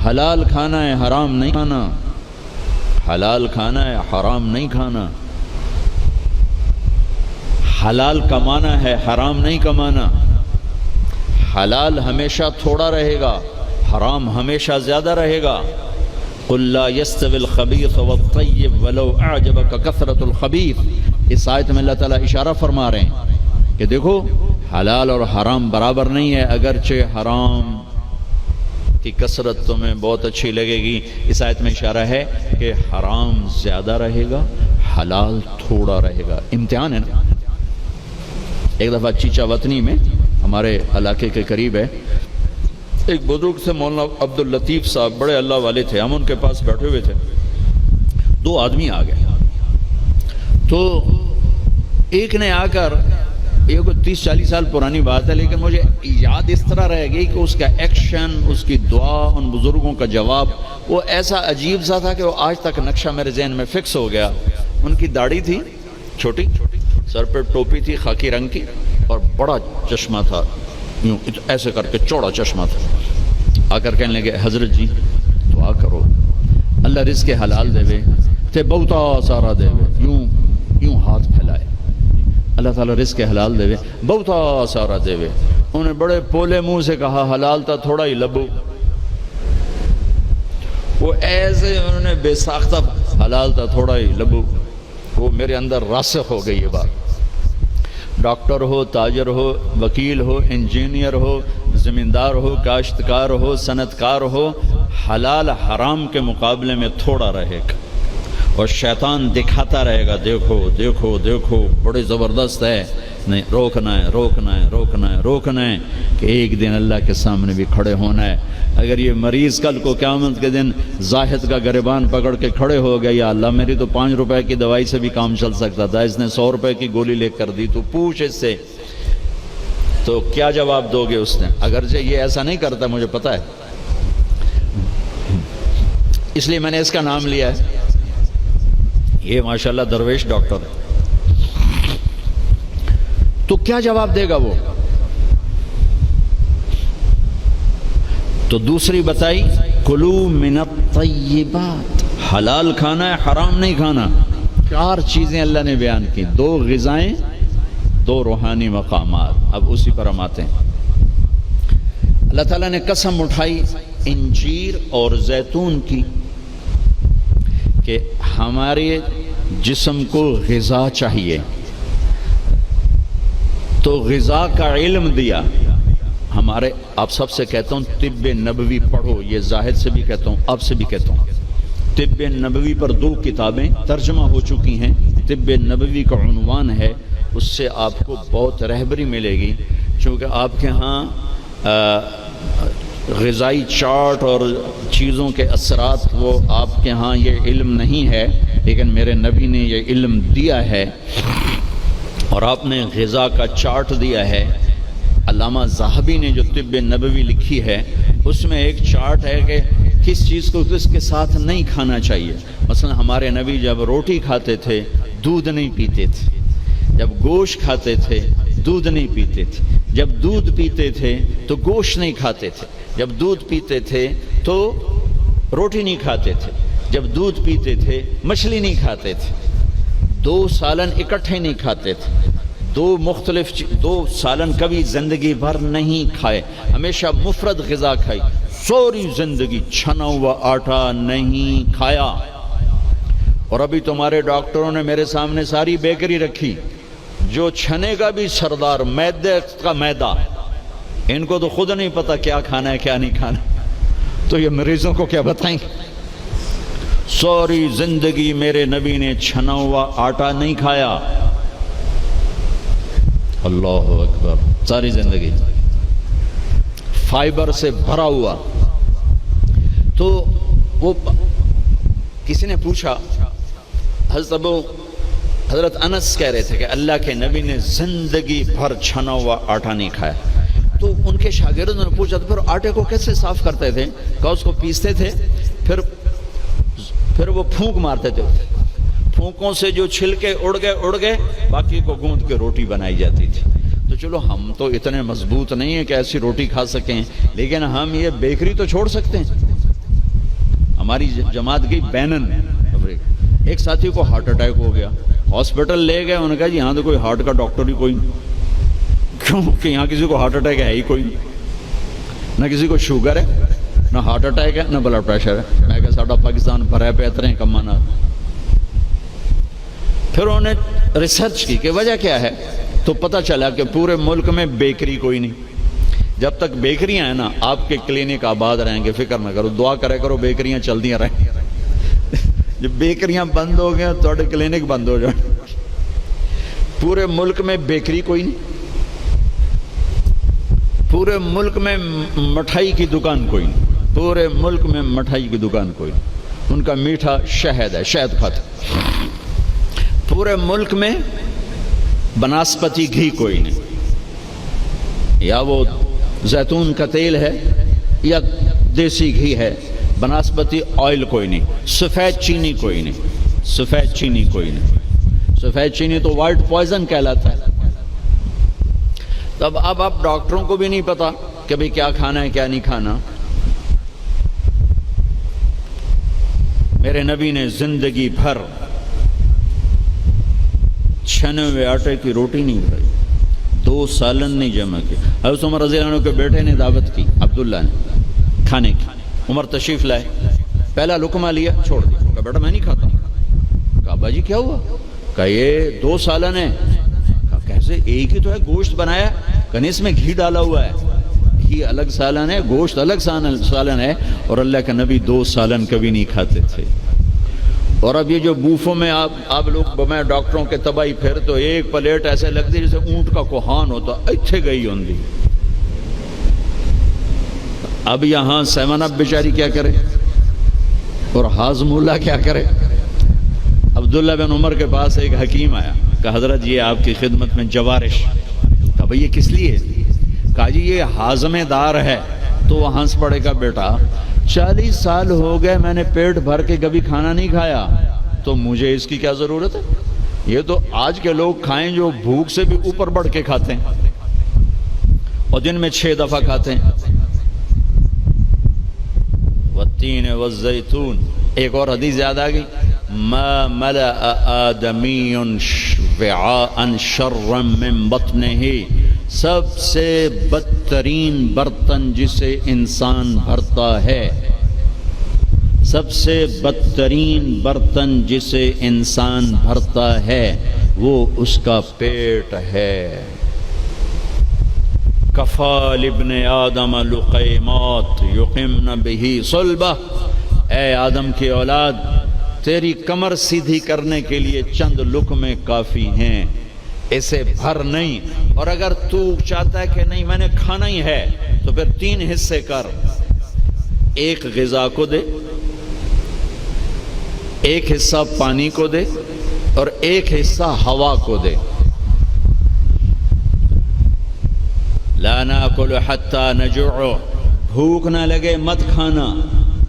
حلال کھانا ہے، حرام نہیں کھانا، حلال کھانا ہے، حرام نہیں کھانا، حلال کمانا ہے، حرام نہیں کمانا، حلال ہمیشہ تھوڑا رہے گا، حرام ہمیشہ زیادہ رہے گا۔ قل لا يستوي الخبيث والطيب ولو اعجبك كثرة الخبيث، اس آیت میں اللہ تعالیٰ اشارہ فرما رہے ہیں کہ دیکھو حلال اور حرام برابر نہیں ہے، اگرچہ حرام کی کثرت تمہیں بہت اچھی لگے گی، اس آیت میں اشارہ ہے کہ حرام زیادہ رہے گا، حلال تھوڑا رہے گا۔ امتحان ہے نا۔ ایک دفعہ چیچا وطنی میں ہمارے علاقے کے قریب ہے، ایک بزرگ سے مولانا عبداللطیف صاحب، بڑے اللہ والے تھے، ہم ان کے پاس بیٹھے ہوئے تھے، دو آدمی آ گئے، تو ایک نے آ کر، یہ کوئی 30-40 سال پرانی بات ہے لیکن مجھے یاد اس طرح رہ گئی کہ اس کا ایکشن، اس کی دعا، ان بزرگوں کا جواب وہ ایسا عجیب سا تھا کہ وہ آج تک نقشہ میرے ذہن میں فکس ہو گیا۔ ان کی داڑھی تھی چھوٹی، سر پہ ٹوپی تھی خاکی رنگ کی، اور بڑا چشمہ تھا، یوں ایسے کر کے چوڑا چشمہ تھا۔ آ کر کہنے لگے حضرت جی دعا کرو اللہ رزق حلال دے وے تے بہتا سارا دے وے، یوں ہاتھ پھیلائے، اللہ تعالیٰ رزق حلال دے وے بہتا سارا دے وے۔ انہوں نے بڑے پولے منہ سے کہا حلال تا تھوڑا ہی لبو، وہ ایسے انہوں نے بے ساختہ حلال تا تھوڑا ہی لبو، وہ میرے اندر راسخ ہو گئی یہ بات۔ ڈاکٹر ہو، تاجر ہو، وکیل ہو، انجینئر ہو، زمیندار ہو، کاشتکار ہو، صنعت کار ہو، حلال حرام کے مقابلے میں تھوڑا رہے گا، اور شیطان دکھاتا رہے گا دیکھو دیکھو دیکھو بڑے زبردست ہے، نہیں روکنا ہے روکنا ہے روکنا ہے روکنا ہے، کہ ایک دن اللہ کے سامنے بھی کھڑے ہونا ہے۔ اگر یہ مریض کل کو قیامت کے دن زاہد کا گریبان پکڑ کے کھڑے ہو گیا، یا اللہ میری تو 5 روپے کی دوائی سے بھی کام چل سکتا تھا، اس نے 100 روپے کی گولی لے کر دی، تو پوچھ اس سے، تو کیا جواب دو گے اس نے؟ اگرچہ یہ ایسا نہیں کرتا مجھے پتہ ہے، اس لیے میں نے اس کا نام لیا ہے، یہ ماشاءاللہ درویش ڈاکٹر ہے۔ تو کیا جواب دے گا وہ؟ تو دوسری بتائی کلو من الطیبات، حلال کھانا ہے، حرام نہیں کھانا۔ 4 چیزیں اللہ نے بیان کی، 2 غذائیں، 2 روحانی مقامات۔ اب اسی پر ہم آتے ہیں۔ اللہ تعالیٰ نے قسم اٹھائی انجیر اور زیتون کی کہ ہمارے جسم کو غذا چاہیے، تو غذا کا علم دیا۔ ہمارے آپ سب سے کہتا ہوں طب نبوی پڑھو، یہ زاہد سے بھی کہتا ہوں، آپ سے بھی کہتا ہوں۔ طب نبوی پر 2 کتابیں ترجمہ ہو چکی ہیں، طب نبوی کا عنوان ہے، اس سے آپ کو بہت رہبری ملے گی، چونکہ آپ کے ہاں غذائی چارٹ اور چیزوں کے اثرات وہ آپ کے ہاں یہ علم نہیں ہے، لیکن میرے نبی نے یہ علم دیا ہے، اور آپ نے غذا کا چارٹ دیا ہے۔ علامہ ذہبی نے جو طب نبوی لکھی ہے اس میں ایک چارٹ ہے کہ کس چیز کو کس کے ساتھ نہیں کھانا چاہیے۔ مثلا ہمارے نبی جب روٹی کھاتے تھے دودھ نہیں پیتے تھے، جب گوشت کھاتے تھے دودھ نہیں پیتے تھے، جب دودھ پیتے تھے تو گوشت نہیں کھاتے تھے، جب دودھ پیتے تھے تو روٹی نہیں کھاتے تھے، جب دودھ پیتے تھے مچھلی نہیں کھاتے تھے، 2 سالن اکٹھے نہیں کھاتے تھے، 2 سالن کبھی زندگی بھر نہیں کھائے، ہمیشہ مفرد غذا کھائی، سوری زندگی چھنا ہوا آٹا نہیں کھایا۔ اور ابھی تمہارے ڈاکٹروں نے میرے سامنے ساری بیکری رکھی، جو چھنے کا بھی سردار، میدے کا میدا، ان کو تو خود نہیں پتا کیا کھانا ہے کیا نہیں کھانا، تو یہ مریضوں کو کیا بتائیں؟ سوری زندگی میرے نبی نے چھنا ہوا آٹا نہیں کھایا، اللہ اکبر، ساری زندگی فائبر سے بھرا ہوا۔ تو وہ کسی نے پوچھا، حضرت انس کہہ رہے تھے کہ اللہ کے نبی نے زندگی بھر چھنا ہوا آٹا نہیں کھایا۔ تو ان کے شاگردوں نے پوچھا تو پھر آٹے کو کیسے صاف کرتے تھے؟ کہ اس کو پیستے تھے، پھر وہ پھونک مارتے تھے، پھونکوں سے جو چھلکے اڑ گئے باقی کو گوندھ کے روٹی بنائی جاتی تھی۔ تو چلو ہم تو اتنے مضبوط نہیں ہیں کہ ایسی روٹی کھا سکیں، لیکن ہم یہ بیکری تو چھوڑ سکتے ہیں، ہماری جماعت گئی بینن افریقہ، ایک ساتھی کو ہارٹ اٹیک ہو گیا، ہاسپٹل لے گئے، انہوں نے کہا جی یہاں تو کوئی ہارٹ کا ڈاکٹر ہی کوئی نہیں، کیوں کہ یہاں کسی کو ہارٹ اٹیک ہے ہی کوئی نہیں، نہ کسی کو شوگر ہے، نہ ہارٹ اٹیک ہے، نہ بلڈ پریشر ہے۔ میں کہا ساڈا پاکستان بھرا پہ اتنے کمانا۔ پھر انہوں نے ریسرچ کی کہ وجہ کیا ہے، تو پتہ چلا کہ پورے ملک میں بیکری کوئی نہیں۔ جب تک بیکریاں ہیں نا آپ کے کلینک آباد رہیں گے، فکر نہ کرو، دعا کرے کرو بیکریاں چلدیاں رہیں۔ جب بیکریاں بند ہو گئے تو کلینک بند ہو جائیں۔ پورے ملک میں بیکری کوئی نہیں، پورے ملک میں مٹھائی کی دکان کوئی نہیں، پورے ملک میں مٹھائی کی دکان کوئی نہیں، ان کا میٹھا شہد ہے، شہد کھاتے۔ پورے ملک میں بناسپتی گھی کوئی نہیں، یا وہ زیتون کا تیل ہے یا دیسی گھی ہے، بناسپتی آئل کوئی نہیں، سفید چینی کوئی نہیں، سفید چینی کوئی نہیں، سفید چینی تو وائٹ پوائزن کہلاتا ہے۔ تب اب ڈاکٹروں کو بھی نہیں پتا کہ بھئی کیا کھانا ہے کیا نہیں کھانا۔ میرے نبی نے زندگی بھر چھنے ہوئے آٹے کی روٹی نہیں کھائی، 2 سالن نہیں جمع کی۔ حضرت عمر رضی اللہ عنہ کے بیٹے نے دعوت کی، عبداللہ نے، کھانے کی۔ عمر تشریف لائے، پہلا لقمہ لیا، چھوڑ دیا، کہا بیٹا میں نہیں کھاتا ہوں۔ کہا باجی کیا ہوا؟ کہا یہ 2 سالن ہے۔ کہا کیسے؟ ایک ہی تو ہے، گوشت بنایا، کہا اس میں گھی ڈالا ہوا ہے، گھی الگ سالن ہے، گوشت الگ سالن ہے، اور اللہ کے نبی 2 سالن کبھی نہیں کھاتے تھے۔ اور اب یہ جو بوفوں میں آپ لوگ میں ڈاکٹروں کے تباہی پھر تو ایک پلیٹ ایسے لگتی جیسے اونٹ کا کوہان ہوتا، اتھے گئی ہوندی۔ اب یہاں 7 اپ بیچاری کیا کرے اور ہاضم اللہ کیا کرے؟ عبداللہ بن عمر کے پاس ایک حکیم آیا، کہا حضرت یہ آپ کی خدمت میں جوارش۔ کہا بھئی یہ کس لیے؟ کہا جی یہ ہاضمہ دار ہے۔ تو وہ ہنس پڑے گا، بیٹا 40 سال ہو گئے میں نے پیٹ بھر کے کبھی کھانا نہیں کھایا، تو مجھے اس کی کیا ضرورت ہے؟ یہ تو آج کے لوگ کھائیں جو بھوک سے بھی اوپر بڑھ کے کھاتے ہیں اور دن میں 6 دفعہ کھاتے ہیں۔ والتین والزیتون، ایک اور حدیث یاد آ گئی، ما ملأ آدمی وعاء شرا من بطنہ، سب سے بدترین برتن جسے انسان بھرتا ہے، سب سے بدترین برتن جسے انسان بھرتا ہے وہ اس کا پیٹ ہے۔ کفا لابن آدم لقیمات یقمن بہ صلبہ، اے آدم کی اولاد تیری کمر سیدھی کرنے کے لیے چند لقمے کافی ہیں، اسے بھر نہیں۔ اور اگر تو چاہتا ہے کہ نہیں میں نے کھانا ہی ہے تو پھر 3 حصے کر، ایک غذا کو دے، ایک حصہ پانی کو دے، اور ایک حصہ ہوا کو دے۔ لا ناکل حتی نجوع، بھوک نہ لگے مت کھانا۔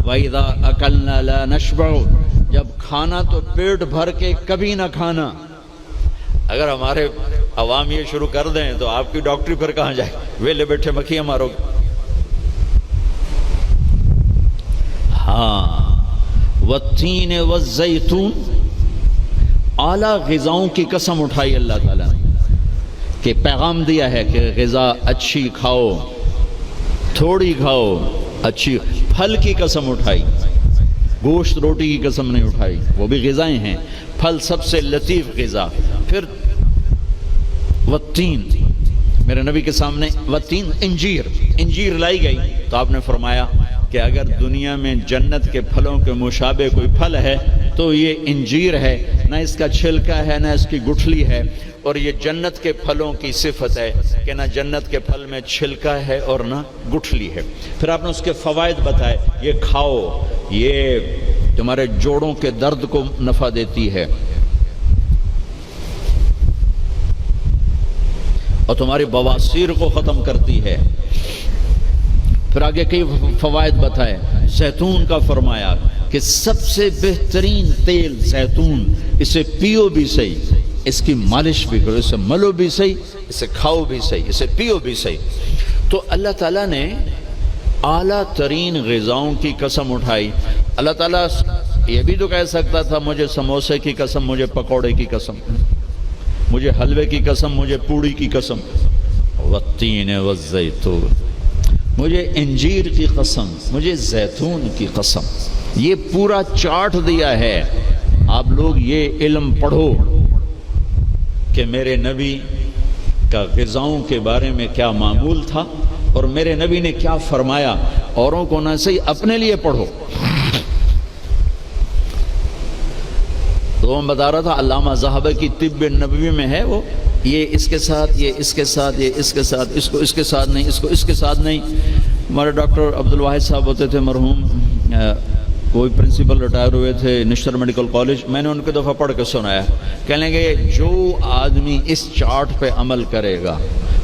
وَإِذَا أَكَلْنَا لَا نَشْبَعُ، جب کھانا تو پیٹ بھر کے کبھی نہ کھانا۔ اگر ہمارے عوام یہ شروع کر دیں تو آپ کی ڈاکٹری پھر کہاں جائے؟ ویلے بیٹھے مکھیاں مارو گے۔ ہاں، والتین والزیتون، اعلیٰ غذاؤں کی قسم اٹھائی اللہ تعالیٰ نے کہ پیغام دیا ہے کہ غذا اچھی کھاؤ، تھوڑی کھاؤ، اچھی۔ پھل کی قسم اٹھائی، گوشت روٹی کی قسم نہیں اٹھائی، وہ بھی غذائیں ہیں۔ پھل سب سے لطیف غذا۔ پھر والتین، میرے نبی کے سامنے والتین، انجیر لائی گئی تو آپ نے فرمایا کہ اگر دنیا میں جنت کے پھلوں کے مشابہ کوئی پھل ہے تو یہ انجیر ہے، نہ اس کا چھلکا ہے نہ اس کی گٹھلی ہے، اور یہ جنت کے پھلوں کی صفت ہے کہ نہ جنت کے پھل میں چھلکا ہے اور نہ گٹھلی ہے۔ پھر آپ نے اس کے فوائد بتائے، یہ کھاؤ، یہ تمہارے جوڑوں کے درد کو نفع دیتی ہے اور تمہاری بواسیر کو ختم کرتی ہے۔ پھر آگے کئی فوائد بتائے۔ زیتون کا فرمایا کہ سب سے بہترین تیل زیتون، اسے پیو بھی صحیح، اس کی مالش بھی کرو، اسے ملو بھی صحیح، اسے کھاؤ بھی صحیح، اسے پیو بھی صحیح۔ تو اللہ تعالیٰ نے اعلیٰ ترین غذاؤں کی قسم اٹھائی۔ اللہ تعالیٰ یہ بھی تو کہہ سکتا تھا مجھے سموسے کی قسم، مجھے پکوڑے کی قسم، مجھے حلوے کی قسم، مجھے پوڑی کی قسم، والتین والزیتون، مجھے انجیر کی قسم، مجھے زیتون کی قسم۔ یہ پورا چارٹ دیا ہے، آپ لوگ یہ علم پڑھو کہ میرے نبی کا غذاؤں کے بارے میں کیا معمول تھا اور میرے نبی نے کیا فرمایا۔ اوروں کو نہ صحیح اپنے لیے پڑھو۔ تو میں بتا رہا تھا علامہ ذہبہ کی طب نبوی میں ہے وہ، یہ اس کے ساتھ، یہ اس کے ساتھ، یہ اس کے ساتھ، اس کو اس کے ساتھ نہیں، اس کو اس کے ساتھ نہیں۔ ہمارے ڈاکٹر عبدالواحد صاحب ہوتے تھے مرحوم، کوئی پرنسپل ریٹائر ہوئے تھے نشتر میڈیکل کالج، میں نے ان کو دفعہ پڑھ کے سنایا، کہنے لگے جو آدمی اس چارٹ پہ عمل کرے گا،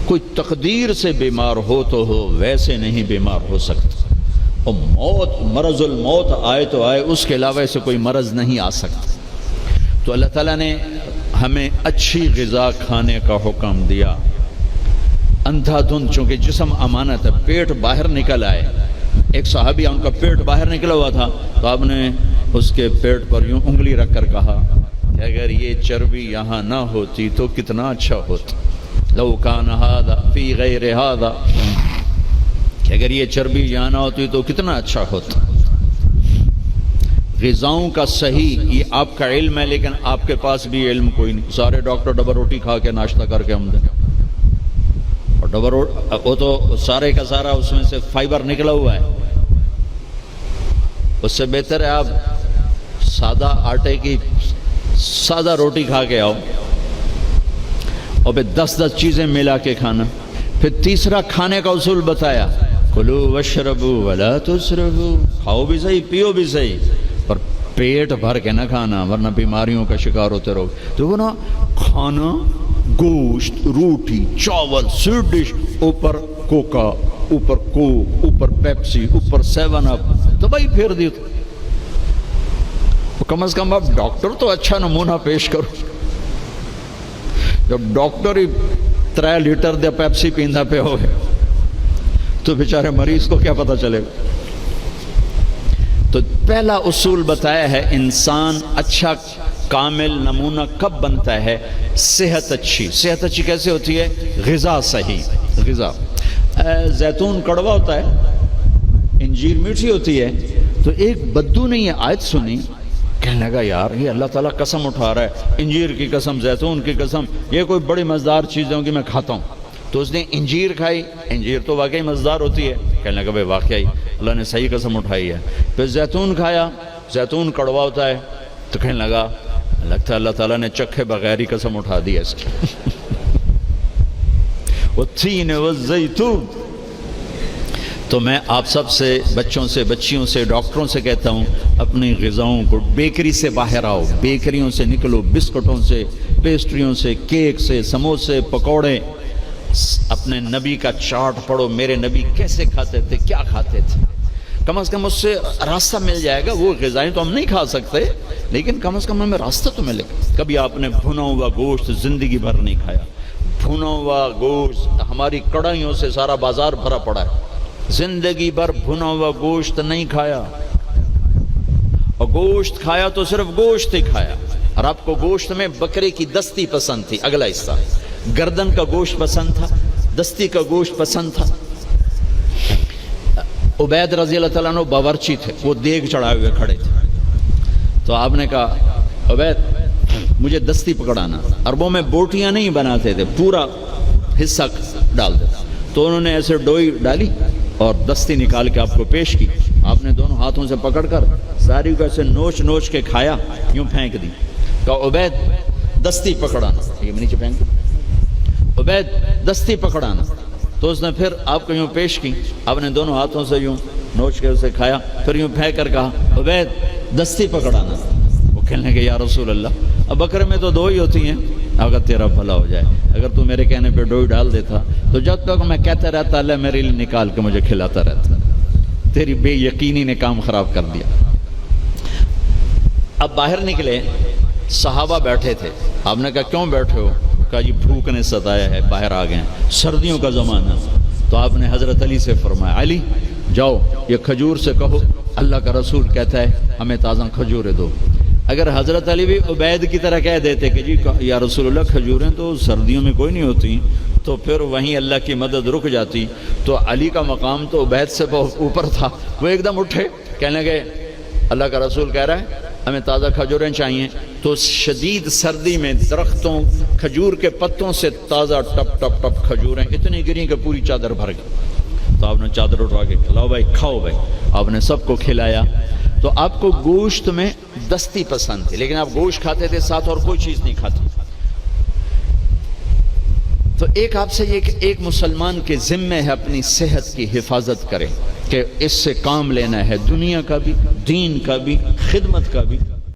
کوئی تقدیر سے بیمار ہو تو ہو، ویسے نہیں بیمار ہو سکتا، اور موت، مرض الموت آئے تو آئے، اس کے علاوہ سے کوئی مرض نہیں آ سکتا۔ تو اللہ تعالیٰ نے ہمیں اچھی غذا کھانے کا حکم دیا۔ اندھا دھند، چونکہ جسم امانت ہے، پیٹ باہر نکل آئے، ایک صحابی ان کا پیٹ باہر نکلا ہوا تھا، تو آپ نے اس کے پیٹ پر یوں انگلی رکھ کر کہا کہ اگر یہ چربی یہاں نہ ہوتی تو کتنا اچھا ہوتا، لو کان ھذا فی غیر ھذا، کہ اگر یہ چربی یہاں نہ ہوتی تو کتنا اچھا ہوتا۔ غذاؤں کا صحیح یہ آپ کا علم ہے، لیکن آپ کے پاس بھی علم کوئی نہیں۔ سارے ڈاکٹر ڈبل روٹی کھا کے ناشتہ کر کے ہم دیں، اور ڈبل روٹی وہ تو سارے کا سارا اس میں سے فائبر نکلا ہوا ہے، اس سے بہتر ہے آپ سادہ آٹے کی سادہ روٹی کھا کے آؤ، اور پھر 10 چیزیں ملا کے کھانا۔ پھر تیسرا کھانے کا اصول بتایا، کلو واشربوا ولا تسرفوا، کھاؤ بھی صحیح، پیو بھی صحیح، پر پیٹ بھر کے نہ کھانا ورنہ بیماریوں کا شکار ہوتے رہو۔ تو وہ نا کھانا، گوشت، روٹی، چاول، سویٹ ڈش، اوپر کوکا، اوپر کوک، اوپر پیپسی، اوپر 7 اپ، تو بھائی پھیر دی۔ کم از کم آپ ڈاکٹر تو اچھا نمونہ پیش کرو۔ جب ڈاکٹر ہی 3 لیٹر دے پیپسی پیندا پہ ہوئے تو بیچارے مریض کو کیا پتہ چلے گا۔ تو پہلا اصول بتایا ہے، انسان اچھا کامل نمونہ کب بنتا ہے؟ صحت اچھی۔ صحت اچھی کیسے ہوتی ہے؟ غذا صحیح۔ غذا، زیتون کڑوا ہوتا ہے، انجیر میٹھی ہوتی ہے۔ تو ایک بدو نے یہ آیت سنی، کہنے لگا یار یہ اللہ تعالیٰ قسم اٹھا رہا ہے، انجیر کی قسم، زیتون کی قسم، یہ کوئی بڑی مزیدار چیزیں ہوں گی، میں کھاتا ہوں۔ تو اس نے انجیر کھائی، انجیر تو واقعی مزیدار ہوتی ہے، کہنے لگا بھائی واقعی اللہ نے صحیح قسم اٹھائی ہے۔ پھر زیتون کھایا، زیتون کڑوا ہوتا ہے، تو کہنے لگا لگتا ہے اللہ تعالیٰ نے چکھے بغیر ہی قسم اٹھا دی ہے اس کی۔ والتین والزیتون۔ تو میں آپ سب سے، بچوں سے، بچیوں سے، ڈاکٹروں سے کہتا ہوں، اپنی غذاؤں کو، بیکری سے باہر آؤ، بیکریوں سے نکلو، بسکٹوں سے، پیسٹریوں سے، کیک سے، سموسے، پکوڑے۔ اپنے نبی کا چارٹ پڑھو، میرے نبی کیسے کھاتے تھے، کیا کھاتے تھے، کم از کم اس سے راستہ مل جائے گا۔ وہ غذائیں تو ہم نہیں کھا سکتے، لیکن کم از کم ہمیں راستہ تو ملے گا۔ کبھی آپ نے بھنا ہوا گوشت زندگی بھر نہیں کھایا، بھنا ہوا گوشت، ہماری کڑھائیوں سے سارا بازار بھرا پڑا ہے، زندگی بھر بھنا ہوا گوشت نہیں کھایا، اور گوشت کھایا تو صرف گوشت ہی کھایا۔ اور آپ کو گوشت میں بکرے کی دستی پسند تھی، اگلا حصہ گردن کا گوشت پسند تھا، دستی کا گوشت پسند تھا۔ عبید رضی اللہ تعالیٰ عنہ باورچی تھے، وہ دیگ چڑھائے ہوئے کھڑے تھے، تو آپ نے کہا عبید مجھے دستی پکڑانا۔ عربوں میں بوٹیاں نہیں بناتے تھے، پورا حصہ ڈال دیتا، تو انہوں نے ایسے ڈوئی ڈالی اور دستی نکال کے آپ کو پیش کی۔ آپ نے دونوں ہاتھوں سے پکڑ کر ساری کو ایسے نوچ نوچ کے کھایا، یوں پھینک دی، کہا عبید دستی پکڑانا، یہ نیچے پھینک دی، عبید دستی پکڑانا۔ تو اس نے پھر آپ کو یوں پیش کی، آپ نے دونوں ہاتھوں سے یوں نوچ کے اسے کھایا، پھر یوں پھینک کر کہا عبید دستی پکڑانا۔ وہ کہنے لگے یا رسول اللہ، اب بکرے میں تو 2 ہی ہوتی ہیں، اگر تیرا بھلا ہو جائے، اگر تو میرے کہنے پہ ڈوئی ڈال دیتا تو جب تک میں کہتا رہتا اللہ میرے لیے نکال کے مجھے کھلاتا رہتا۔ تیری بے یقینی نے کام خراب کر دیا۔ اب باہر نکلے، صحابہ بیٹھے تھے، آپ نے کہا کیوں بیٹھے ہو؟ کہا جی بھوک نے ستایا ہے، باہر آ گئے ہیں، سردیوں کا زمانہ۔ تو آپ نے حضرت علی سے فرمایا علی جاؤ یہ کھجور سے کہو اللہ کا رسول کہتا ہے ہمیں تازہ کھجوریں دو. اگر حضرت علی بھی عبید کی طرح کہہ دیتے کہ جی یا رسول اللہ کھجوریں تو سردیوں میں کوئی نہیں ہوتی، تو پھر وہیں اللہ کی مدد رک جاتی. تو علی کا مقام تو عبید سے بہت اوپر تھا. وہ ایک دم اٹھے کہنے لگے اللہ کا رسول کہہ رہا ہے ہمیں تازہ کھجوریں چاہیے. تو شدید سردی میں درختوں کھجور کے پتوں سے تازہ ٹپ ٹپ ٹپ کھجوریں اتنی گری کہ پوری چادر بھر گئی. تو آپ نے چادر اٹھا کے لاؤ بھائی کھاؤ بھائی. آپ نے سب کو کھلایا. تو آپ کو گوشت میں دستی پسند تھی، لیکن آپ گوشت کھاتے تھے ساتھ اور کوئی چیز نہیں کھاتے. تو ایک آپ سے یہ کہ ایک مسلمان کے ذمے ہے اپنی صحت کی حفاظت کرے کہ اس سے کام لینا ہے، دنیا کا بھی، دین کا بھی، خدمت کا بھی.